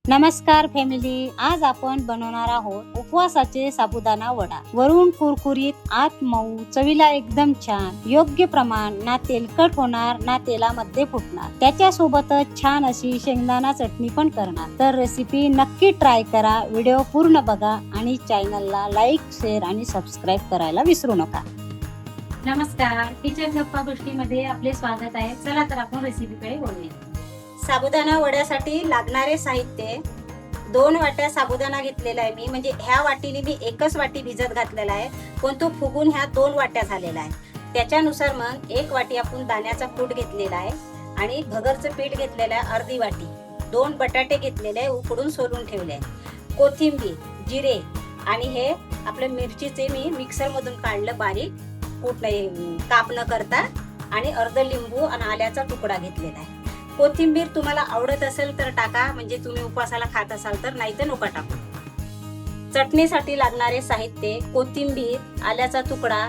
नमस्कार फॅमिली, आज आपण बनवणार आहोत उपवासाचे साबुदाणा वडा। वरून कुरकुरीत, आत मऊ, चवीला एकदम छान, योग्य प्रमाण, ना तेलकट होणार ना तेलामध्ये फुटणार। त्याच्या सोबतच छान अशी शेंगदाणा चटणी पण करणार। तर रेसिपी नक्की ट्राय करा, व्हिडिओ पूर्ण बघा आणि चॅनलला लाईक, शेअर आणि सबस्क्राईब करायला विसरू नका। नमस्कार, किचन गप्पा गोष्टीमध्ये आपले स्वागत आहे। चला तर आपण रेसिपीकडे वळूया। साबुदाणा वड्यासाठी लागणारे साहित्य 2 वाट्या साबुदाणा घेतलेला आहे मी, म्हणजे ह्या वाटीने मी एकच वाटी भिजत घातलेला आहे, पण तो फुगून ह्या 2 वाट्या झालेला आहे। त्याच्यानुसार मग 1 वाटी आपण दाण्याचा कूट घेतलेला आहे आणि भगरचं पीठ घेतलेलं आहे अर्धी वाटी, 2 बटाटे घेतलेले आहे, उकडून सोलून ठेवले आहे, कोथिंबीर, जिरे आणि हे आपले मिरचीचे मी मिक्सर मधून काढलं बारीक, कूट नाही काप न करता, आणि अर्ध लिंबू आणि आल्याचा तुकडा घेतलेला आहे। कोथिंबीर तुम्हाला आवडत असेल तर टाका, म्हणजे तुम्ही उपवासाला खात असाल तर, नाही तर नका टाकू। चटणीसाठी लागणारे साहित्य कोथिंबीर, आल्याचा तुकडा,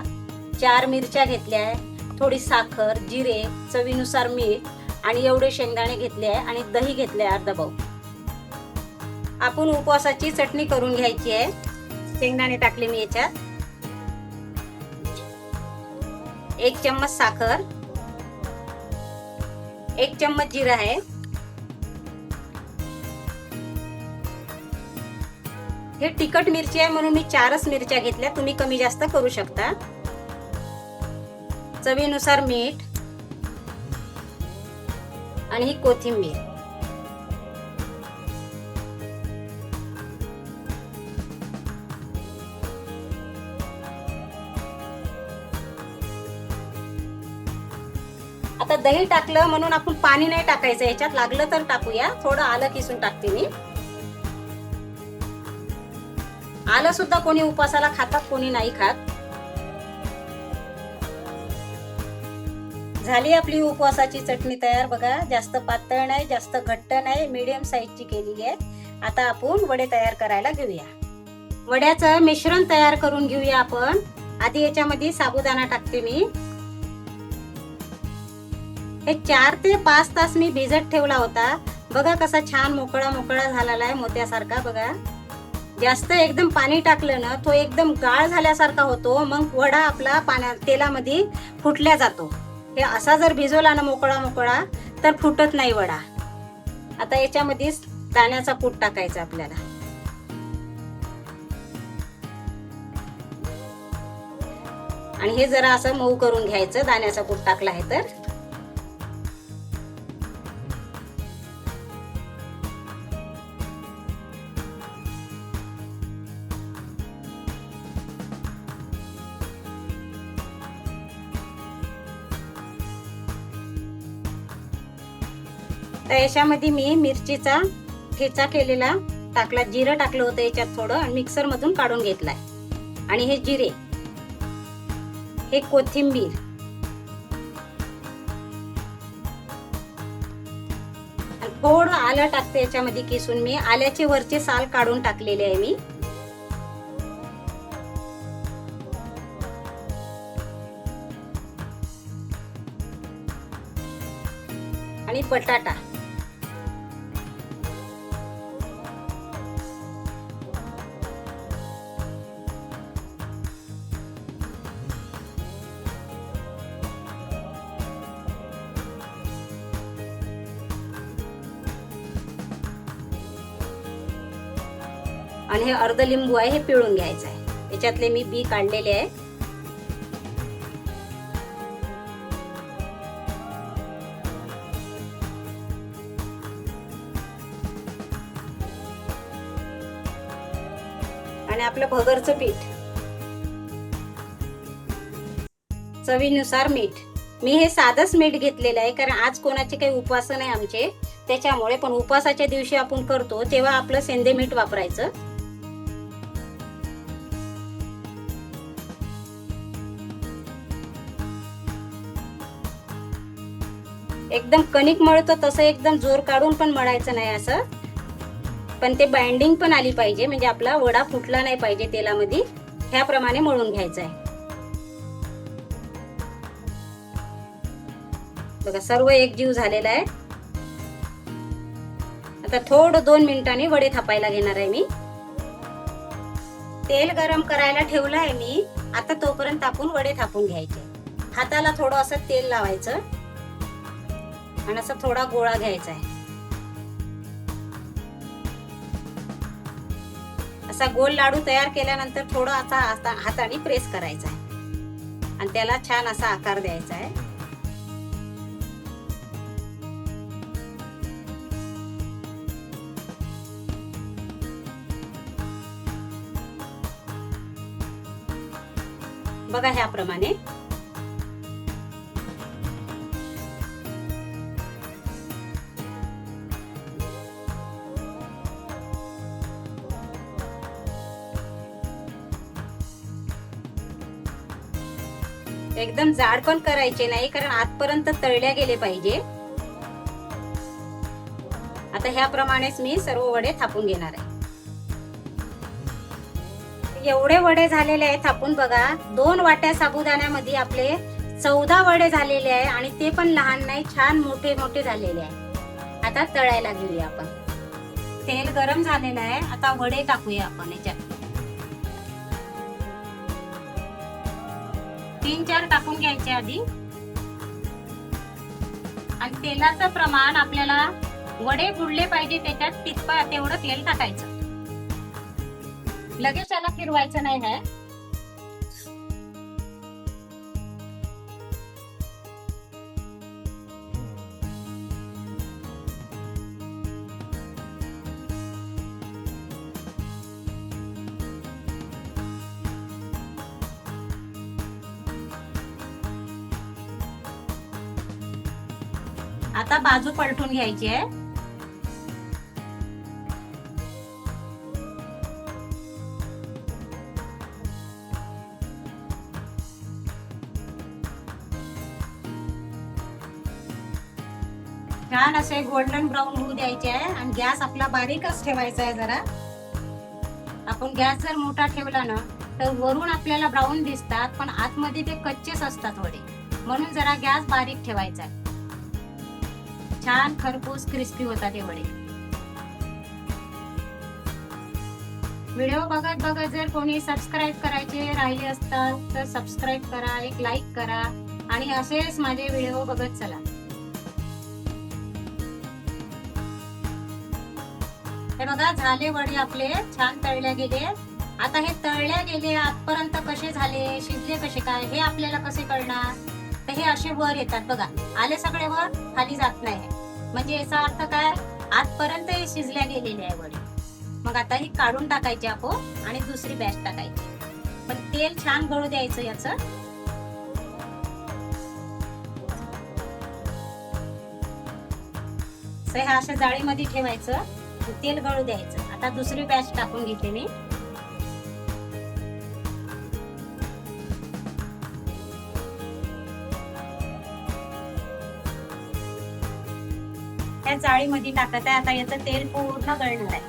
4 मिरच्या घेतल्या आहे, थोडी साखर, जिरे, चवीनुसार मीठ आणि एवढे शेंगदाणे घेतले आहे आणि दही घेतले आहे अर्धा पाव। आपण उपवासाची चटणी करून घ्यायची आहे। शेंगदाणे टाकले मी याच्यात, 1 चम्मच साखर, 1 चम्मच जिरा आहे, हे तिखट मिरची आहे म्हणून मी 4च मिरच्या घेतल्या, तुम्ही कमी जास्त करू शकता। चवीनुसार मीठ आणि ही कोथिंबीर। आता दही टाकलं म्हणून आपण पाणी नाही टाकायचं याच्यात, लागलं तर टाकूया, थोडं आलं किसून टाकते मी। आलं सुद्धा कोणी उपवासाला खातात, कोणी नाही खात। झाली आपली उपवासाची चटणी तयार बघा, जास्त पातळ नाही, जास्त घट्ट नाही, मीडियम साईजची केलेली आहे। आता आपण वडे तयार करायला घेऊया। वड्याचं मिश्रण तयार करून घेऊया आपण। आधी याच्यामध्ये साबुदाणा टाकते मी, हे 4 ते 5 तास मी भिजत ठेवला होता, बघा कसा छान मोकळा मोकळा झालेला आहे, मोत्यासारखा बघा। जास्त एकदम पाणी टाकलं ना तो एकदम गाळ झाल्यासारखा होतो, मग वडा आपला तेलामध्ये फुटल्या जातो। हे असा जर भिजवला ना मोकळा मोकळा तर फुटत नाही वडा। आता याच्यामध्ये दाण्याचा कूट टाकायचा आपल्याला, आणि हे जरा असं मऊ करून घ्यायचं, दाण्याचा कूट टाकला आहे तर। तर याच्यामध्ये मी मिरचीचा ठेचा केलेला टाकला, जिरं टाकलं होतं याच्यात थोडं, आणि मिक्सर मधून काढून घेतलाय, आणि हे जिरे, हे कोथिंबीर, आणि थोडं आलं टाकते याच्यामध्ये किसून, मी आल्याचे वरचे साल काढून टाकलेले आहे मी, आणि बटाटा, आणि हे अर्ध लिंबू आहे, हे पिळून घ्यायचं आहे, याच्यातले मी बी काढलेले आहे। आणि आपलं भगरचं पीठ, चवीनुसार मीठ, मी हे साधंच मीठ घेतलेलं आहे, कारण आज कोणाचे काही उपवास नाही आमचे, त्याच्यामुळे, पण उपवासाच्या दिवशी आपण करतो तेव्हा आपलं सेंधे मीठ वापरायचं। एकदम कणिक मळतो तसं एकदम जोर काढून पण मळायचं नाही असं, पण ते बाइंडिंग पण आली पाहिजे, म्हणजे आपला वडा फुटला नाही पाहिजे तेलामध्ये, ह्याप्रमाणे मळून घ्यायचं आहे बघा। सर्व एकजीव झालेला आहे। आता थोडं 2 मिनिटांनी वडे थापायला घेणार आहे मी. तेल गरम करायला ठेवलं आहे मी. आता तोपर्यंत आपण वडे थापून घ्यायचे. हाताला थोडं असं तेल लावायचं आणि असा थोडा गोळा घ्यायचा आहे. असा गोल लाडू तयार केल्यानंतर थोडं असा हाताने प्रेस करायचा आहे आणि त्याला छान असा आकार द्यायचा आहे. बघा ह्याप्रमाणे. एकदम जाड पण करायचे नाही, कारण आतपर्यंत तळल्या गेले पाहिजे. आता ह्याप्रमाणेच मी सर्व वडे थापून घेणार आहे. एवढे वडे झालेले आहे थापून बघा. 2 वाट्या साबुदाण्यामध्ये आपले 14 वडे झालेले आहे आणि ते पण लहान नाही, छान मोठे मोठे झालेले आहे. आता तळायला घेऊया आपण. तेल गरम झालेलं आहे. आता वडे टाकूया आपण याच्यात. 3-4 टाकून घ्यायचे आधी. आणि तेलाचं प्रमाण आपल्याला वडे बुडले पाहिजे त्याच्यात तेवढं तेल टाकायचं. लगेच त्याला फिरवायचं नाही आहे. आता बाजू पलटून घ्यायची आहे. छान असे गोल्डन ब्राऊन होऊ द्यायचे आहे आणि गॅस आपला बारीकच ठेवायचा आहे जरा. आपण गॅस जर मोठा ठेवला ना तर वरून आपल्याला ब्राऊन दिसतात, पण आतमध्ये ते कच्चेच असतात वडे. म्हणून जरा गॅस बारीक ठेवायचा आहे. छान खरपूस क्रिस्पी होतात हे वडे. व्हिडिओ बघत बघत जर कोणी सबस्क्राईब करायचे राहिले असतात तर सबस्क्राईब करा, एक लाईक करा आणि असेच माझे व्हिडिओ बघत चला. हे बघा झाले वडे आपले, छान तळल्या गेले. आता हे तळल्या गेले आतपर्यंत कसे झाले, शिजले कसे काय हे आपल्याला कसे कळणार? तर हे असे वर येतात बघा, आले सगळे वर, खाली जात नाही. म्हणजे याचा अर्थ काय, आतपर्यंत हे शिजल्या गेलेले आहे वडे. मग आता ही काढून टाकायची आपण आणि दुसरी बॅच टाकायची. पण तेल छान गळू द्यायचं याचं. हे अशा जाळीमध्ये ठेवायचं, तेल गळू द्यायचं. आता दुसरी बॅच टाकून घेते मी. त्या जाळीमध्ये टाकत आहे. आता याचं तेल पूर्ण गळणार आहे.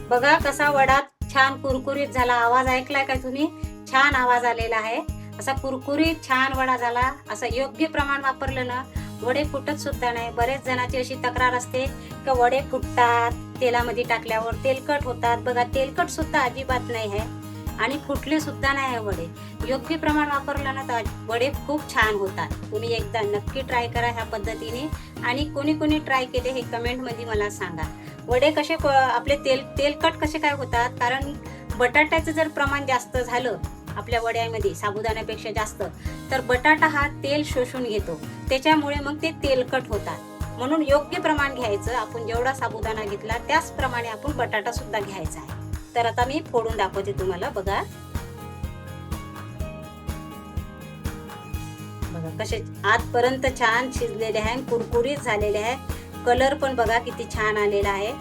बघा कसा वडा छान कुरकुरीत झाला. आवाज ऐकलाय का तुम्ही? छान आवाज आलेला आहे. असा कुरकुरीत छान वडा झाला. असं योग्य प्रमाण वापरलं ना वडे फुटत सुद्धा नाही. बरेच जणांची अशी तक्रार असते की वडे फुटतात, तेलामध्ये टाकल्यावर तेलकट होतात. बघा तेलकट सुद्धा अजिबात नाही आहे आणि फुटले सुद्धा नाही आहे वडे. योग्य प्रमाण वापरलं ना तर वडे खूप छान होतात. तुम्ही एकदा नक्की ट्राय करा ह्या पद्धतीने. आणि कोणी कोणी ट्राय केले हे कमेंट मध्ये मला सांगा. वडे कसे आपले तेलकट कसे काय होतात? कारण बटाट्याचं जर प्रमाण जास्त झालं आपल्या वड्यामध्ये साबुदाण्यापेक्षा जास्त, तर बटाटा हा तेल शोषून घेतो, त्याच्यामुळे मग ते तेलकट होतात. म्हणून योग्य प्रमाण घ्यायचं. आपण जेवढा साबुदाणा घेतला त्याचप्रमाणे आपण बटाटा सुद्धा घ्यायचा आहे. तर आता मी फोडून दाखवते तुम्हाला. बघा बघा कसे आतपर्यंत छान शिजलेले आहे, कुरकुरीत झालेले आहे. कलर पण बघा किती छान आलेला आहे.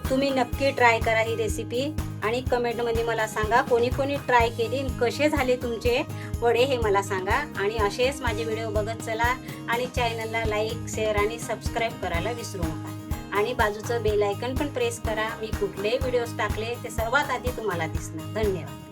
तुम्ही नक्की ट्राय करा ही रेसिपी आणि कमेंट मध्ये मला सांगा कोणी कोणी ट्राय केली, कसे झाले तुमचे वडे हे मला सांगा. आणि असेच माझे व्हिडिओ बघत चला आणि चॅनलला लाईक, शेअर आणि सबस्क्राईब करायला विसरू नका. आणि बाजूचं बेल आयकन पण प्रेस करा. मी कुठलेही व्हिडिओज टाकले ते सर्वात आधी तुम्हाला दिसणार. धन्यवाद.